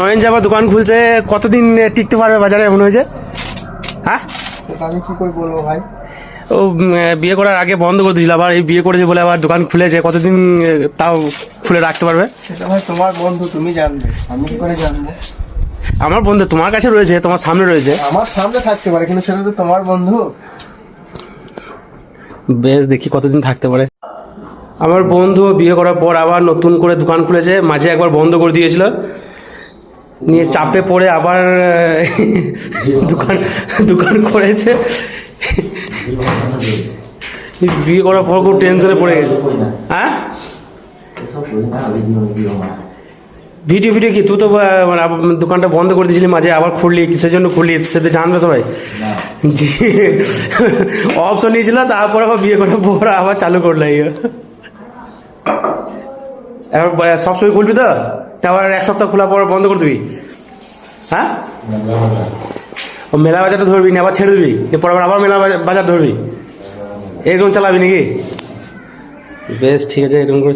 নয়ন যে আবার দোকান খুলছে, কতদিন টিকতে পারবে বাজারে মনে হয়েছে? হ্যাঁ, সেটা আমি কি করে বলবো ভাই? ও বিয়ে করার আগে বন্ধ করে দিয়েছিল, আবার এই বিয়ে করেছে বলে আবার দোকান খুলেছে, কতদিন তাও খুলে রাখতে পারবে? সেটা ভাই তোমার বন্ধু, তুমি জানবে, আমি কি করে জানবো? আমার বন্ধু তোমার কাছে রয়েছে, তোমার সামনে রয়েছে। আমার সামনে থাকতে পারে, কিন্তু সেটা তো তোমার বন্ধু। বেশ, দেখি কতদিন থাকতে পারে। আমার বন্ধু বিয়ে করার পর আবার নতুন করে দোকান খুলেছে, মাঝে একবার বন্ধ করে দিয়েছিল, নিয়ে চাপে পড়ে আবার দোকান দোকান করেছে। বিয়ে করার পর খুব টেনশনে পড়ে গেছে। হ্যাঁ, ভিডিও ভিডিও কি তুই তো মানে দোকানটা বন্ধ করে দিয়েছিলি, মাঝে আবার খুললি, কিসের জন্য খুললি সেটা জানবে সবাই। অপশন নিয়েছিল, তারপর আবার বিয়ে করার পর আবার চালু করলো। এবার সবসময় খুলবি তো, আবার এক সপ্তাহ খোলার পর বন্ধ করে দিবি? হ্যাঁ, ও মেলা বাজারটা ধরবি না, আবার ছেড়ে দিবি, পরে আবার মেলা বাজার ধরবি, এরকম চালাবি নাকি? বেশ, ঠিক আছে, এরকম করে